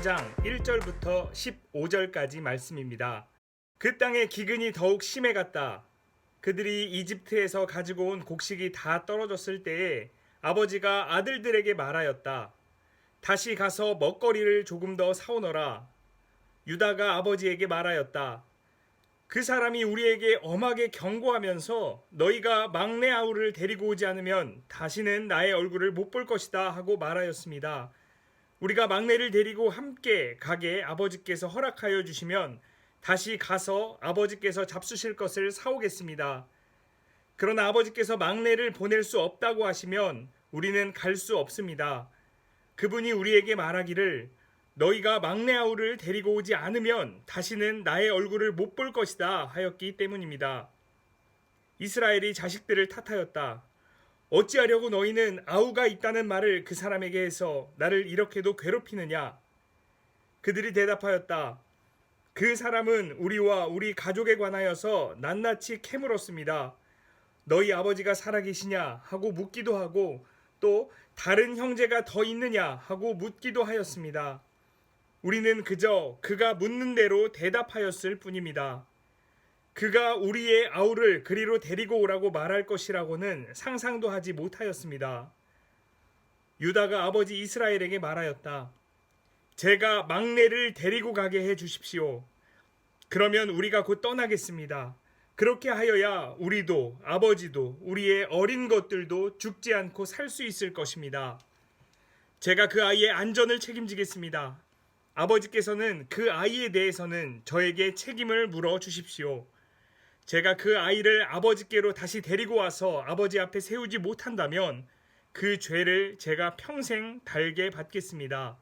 14장 1절부터 15절까지 말씀입니다. 그 땅의 기근이 더욱 심해갔다. 그들이 이집트에서 가지고 온 곡식이 다 떨어졌을 때에 아버지가 아들들에게 말하였다. 다시 가서 먹거리를 조금 더 사오너라. 유다가 아버지에게 말하였다. 그 사람이 우리에게 엄하게 경고하면서 너희가 막내 아우를 데리고 오지 않으면 다시는 나의 얼굴을 못 볼 것이다 하고 말하였습니다. 우리가 막내를 데리고 함께 가게 아버지께서 허락하여 주시면 다시 가서 아버지께서 잡수실 것을 사오겠습니다. 그러나 아버지께서 막내를 보낼 수 없다고 하시면 우리는 갈 수 없습니다. 그분이 우리에게 말하기를 너희가 막내 아우를 데리고 오지 않으면 다시는 나의 얼굴을 못 볼 것이다 하였기 때문입니다. 이스라엘이 자식들을 탓하였다. 어찌하려고 너희는 아우가 있다는 말을 그 사람에게 해서 나를 이렇게도 괴롭히느냐? 그들이 대답하였다. 그 사람은 우리와 우리 가족에 관하여서 낱낱이 캐물었습니다. 너희 아버지가 살아계시냐 하고 묻기도 하고 또 다른 형제가 더 있느냐 하고 묻기도 하였습니다. 우리는 그저 그가 묻는 대로 대답하였을 뿐입니다. 그가 우리의 아우를 그리로 데리고 오라고 말할 것이라고는 상상도 하지 못하였습니다. 유다가 아버지 이스라엘에게 말하였다. 제가 막내를 데리고 가게 해 주십시오. 그러면 우리가 곧 떠나겠습니다. 그렇게 하여야 우리도 아버지도 우리의 어린 것들도 죽지 않고 살 수 있을 것입니다. 제가 그 아이의 안전을 책임지겠습니다. 아버지께서는 그 아이에 대해서는 저에게 책임을 물어 주십시오. 제가 그 아이를 아버지께로 다시 데리고 와서 아버지 앞에 세우지 못한다면 그 죄를 제가 평생 달게 받겠습니다.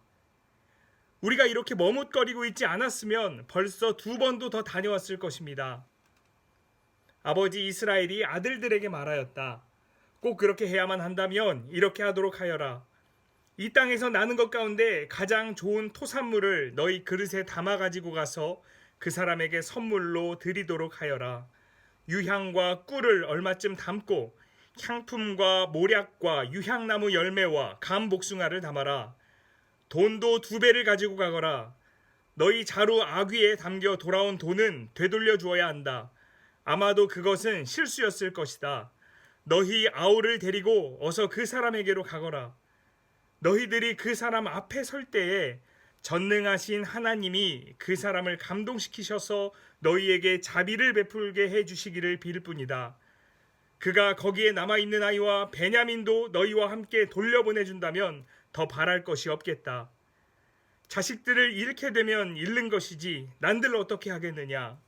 우리가 이렇게 머뭇거리고 있지 않았으면 벌써 2번도 더 다녀왔을 것입니다. 아버지 이스라엘이 아들들에게 말하였다. 꼭 그렇게 해야만 한다면 이렇게 하도록 하여라. 이 땅에서 나는 것 가운데 가장 좋은 토산물을 너희 그릇에 담아 가지고 가서 그 사람에게 선물로 드리도록 하여라. 유향과 꿀을 얼마쯤 담고 향품과 모략과 유향나무 열매와 감복숭아를 담아라. 돈도 2배를 가지고 가거라. 너희 자루 아귀에 담겨 돌아온 돈은 되돌려 주어야 한다. 아마도 그것은 실수였을 것이다. 너희 아우를 데리고 어서 그 사람에게로 가거라. 너희들이 그 사람 앞에 설 때에 전능하신 하나님이 그 사람을 감동시키셔서 너희에게 자비를 베풀게 해주시기를 빌 뿐이다. 그가 거기에 남아있는 아이와 베냐민도 너희와 함께 돌려보내준다면 더 바랄 것이 없겠다. 자식들을 잃게 되면 잃는 것이지 난들 어떻게 하겠느냐.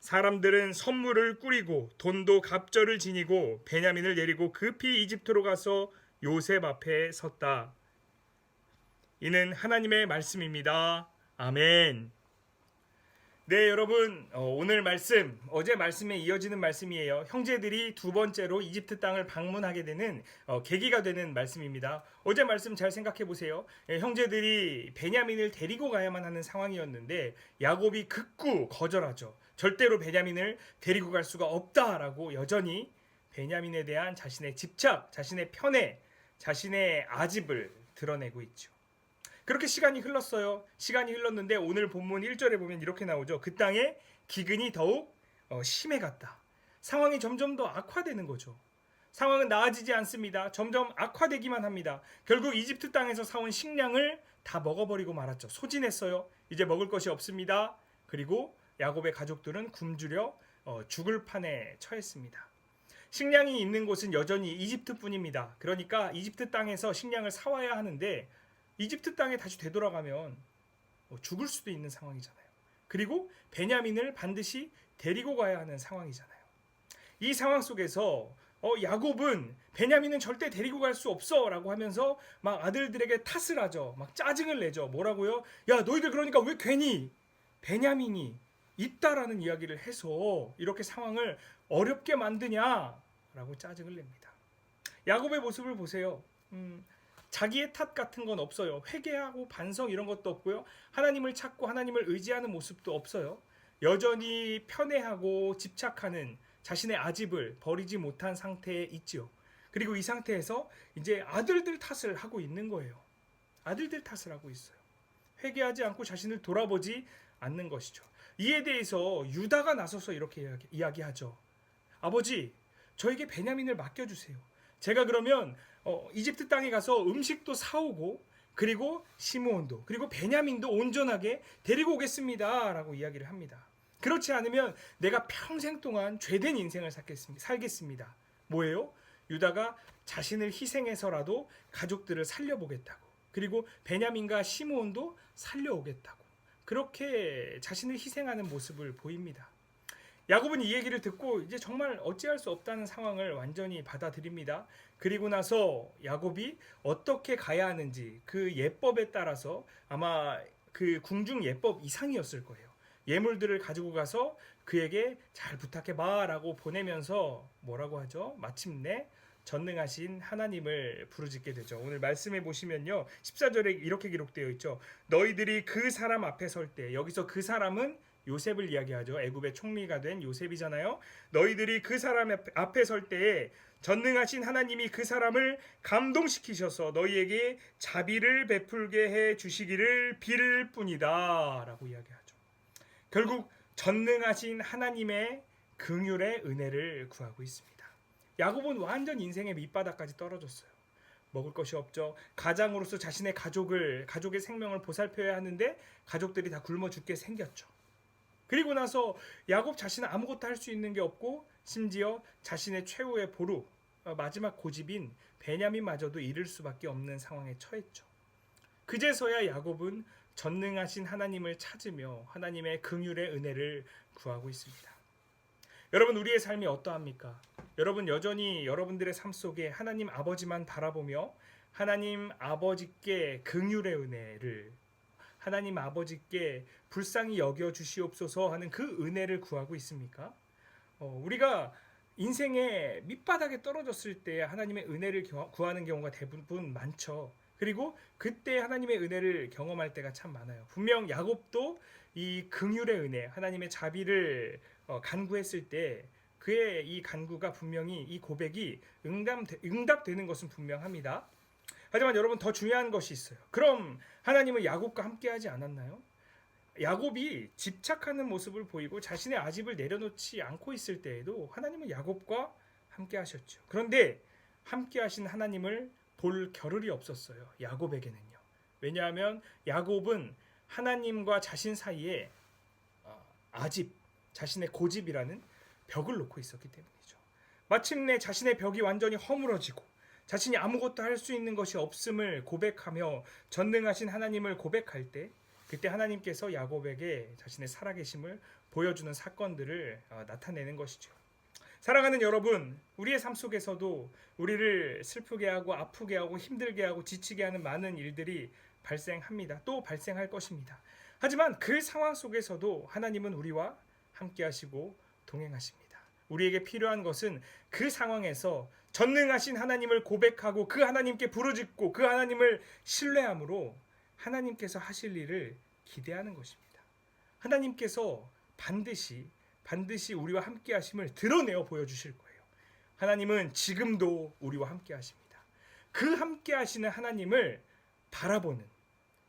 사람들은 선물을 꾸리고 돈도 갑절을 지니고 베냐민을 내리고 급히 이집트로 가서 요셉 앞에 섰다. 이는 하나님의 말씀입니다. 아멘. 네, 여러분, 오늘 말씀, 어제 말씀에 이어지는 말씀이에요. 형제들이 2번째로 이집트 땅을 방문하게 되는 계기가 되는 말씀입니다. 어제 말씀 잘 생각해 보세요. 형제들이 베냐민을 데리고 가야만 하는 상황이었는데 야곱이 극구 거절하죠. 절대로 베냐민을 데리고 갈 수가 없다라고 여전히 베냐민에 대한 자신의 집착, 자신의 편애, 자신의 아집을 드러내고 있죠. 그렇게 시간이 흘렀어요. 시간이 흘렀는데 오늘 본문 1절에 보면 이렇게 나오죠. 그 땅에 기근이 더욱 심해갔다. 상황이 점점 더 악화되는 거죠. 상황은 나아지지 않습니다. 점점 악화되기만 합니다. 결국 이집트 땅에서 사온 식량을 다 먹어버리고 말았죠. 소진했어요. 이제 먹을 것이 없습니다. 그리고 야곱의 가족들은 굶주려 죽을 판에 처했습니다. 식량이 있는 곳은 여전히 이집트뿐입니다. 그러니까 이집트 땅에서 식량을 사와야 하는데 이집트 땅에 다시 되돌아가면 죽을 수도 있는 상황이잖아요. 그리고 베냐민을 반드시 데리고 가야 하는 상황이잖아요. 이 상황 속에서 야곱은 베냐민은 절대 데리고 갈 수 없어 라고 하면서 막 아들들에게 탓을 하죠. 막 짜증을 내죠. 뭐라고요? 야, 너희들 그러니까 왜 괜히 베냐민이 있다라는 이야기를 해서 이렇게 상황을 어렵게 만드냐라고 짜증을 냅니다. 야곱의 모습을 보세요. 자기의 탓 같은 건 없어요. 회개하고 반성 이런 것도 없고요. 하나님을 찾고 하나님을 의지하는 모습도 없어요. 여전히 편애하고 집착하는 자신의 아집을 버리지 못한 상태에 있지요. 그리고 이 상태에서 이제 아들들 탓을 하고 있는 거예요. 아들들 탓을 하고 있어요. 회개하지 않고 자신을 돌아보지 않는 것이죠. 이에 대해서 유다가 나서서 이렇게 이야기하죠. 아버지, 저에게 베냐민을 맡겨주세요. 제가 그러면 이집트 땅에 가서 음식도 사오고 그리고 시므온도 그리고 베냐민도 온전하게 데리고 오겠습니다 라고 이야기를 합니다. 그렇지 않으면 내가 평생 동안 죄된 인생을 살겠습니다. 뭐예요? 유다가 자신을 희생해서라도 가족들을 살려보겠다고, 그리고 베냐민과 시므온도 살려오겠다고, 그렇게 자신을 희생하는 모습을 보입니다. 야곱은 이 얘기를 듣고 이제 정말 어찌할 수 없다는 상황을 완전히 받아들입니다. 그리고 나서 야곱이 어떻게 가야 하는지 그 예법에 따라서, 아마 그 궁중 예법 이상이었을 거예요. 예물들을 가지고 가서 그에게 잘 부탁해봐 라고 보내면서 뭐라고 하죠? 마침내 전능하신 하나님을 부르짖게 되죠. 오늘 말씀해 보시면요, 14절에 이렇게 기록되어 있죠. 너희들이 그 사람 앞에 설 때, 여기서 그 사람은 요셉을 이야기하죠. 애굽의 총리가 된 요셉이잖아요. 너희들이 그 사람 앞에 설 때에 전능하신 하나님이 그 사람을 감동시키셔서 너희에게 자비를 베풀게 해 주시기를 빌을 뿐이다 라고 이야기하죠. 결국 전능하신 하나님의 긍휼의 은혜를 구하고 있습니다. 야곱은 완전 인생의 밑바닥까지 떨어졌어요. 먹을 것이 없죠. 가장으로서 자신의 가족의 생명을 보살펴야 하는데 가족들이 다 굶어 죽게 생겼죠. 그리고 나서 야곱 자신은 아무것도 할 수 있는 게 없고, 심지어 자신의 최후의 보루, 마지막 고집인 베냐민마저도 잃을 수밖에 없는 상황에 처했죠. 그제서야 야곱은 전능하신 하나님을 찾으며 하나님의 긍휼의 은혜를 구하고 있습니다. 여러분, 우리의 삶이 어떠합니까? 여러분, 여전히 여러분들의 삶 속에 하나님 아버지만 바라보며 하나님 아버지께 긍휼의 은혜를, 하나님 아버지께 불쌍히 여겨 주시옵소서 하는 그 은혜를 구하고 있습니까? 우리가 인생의 밑바닥에 떨어졌을 때 하나님의 은혜를 구하는 경우가 대부분 많죠. 그리고 그때 하나님의 은혜를 경험할 때가 참 많아요. 분명 야곱도 이 긍휼의 은혜, 하나님의 자비를 간구했을 때 그의 이 간구가 분명히, 이 고백이 응답되는 것은 분명합니다. 하지만 여러분, 더 중요한 것이 있어요. 그럼 하나님은 야곱과 함께하지 않았나요? 야곱이 집착하는 모습을 보이고 자신의 아집을 내려놓지 않고 있을 때에도 하나님은 야곱과 함께하셨죠. 그런데 함께하신 하나님을 볼 겨를이 없었어요, 야곱에게는요. 왜냐하면 야곱은 하나님과 자신 사이에 아집, 자신의 고집이라는 벽을 놓고 있었기 때문이죠. 마침내 자신의 벽이 완전히 허물어지고 자신이 아무것도 할 수 있는 것이 없음을 고백하며 전능하신 하나님을 고백할 때, 그때 하나님께서 야곱에게 자신의 살아계심을 보여주는 사건들을 나타내는 것이죠. 사랑하는 여러분, 우리의 삶 속에서도 우리를 슬프게 하고 아프게 하고 힘들게 하고 지치게 하는 많은 일들이 발생합니다. 또 발생할 것입니다. 하지만 그 상황 속에서도 하나님은 우리와 함께 하시고 동행하십니다. 우리에게 필요한 것은 그 상황에서 전능하신 하나님을 고백하고 그 하나님께 부르짖고 그 하나님을 신뢰함으로 하나님께서 하실 일을 기대하는 것입니다. 하나님께서 반드시 우리와 함께 하심을 드러내어 보여주실 거예요. 하나님은 지금도 우리와 함께 하십니다. 그 함께 하시는 하나님을 바라보는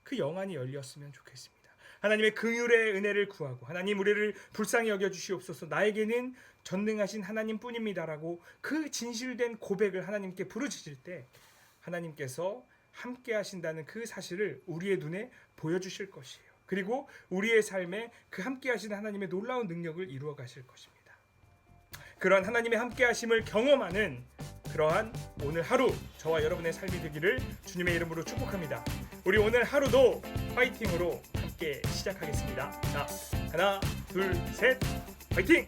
그 영안이 열렸으면 좋겠습니다. 하나님의 긍휼의 은혜를 구하고, 하나님 우리를 불쌍히 여겨주시옵소서, 나에게는 전능하신 하나님뿐입니다라고 그 진실된 고백을 하나님께 부르짖을 때 하나님께서 함께 하신다는 그 사실을 우리의 눈에 보여주실 것이에요. 그리고 우리의 삶에 그 함께 하시는 하나님의 놀라운 능력을 이루어 가실 것입니다. 그러한 하나님의 함께 하심을 경험하는 그러한 오늘 하루 저와 여러분의 삶이 되기를 주님의 이름으로 축복합니다. 우리 오늘 하루도 파이팅으로 함께 시작하겠습니다. 자, 하나, 둘, 셋, 파이팅!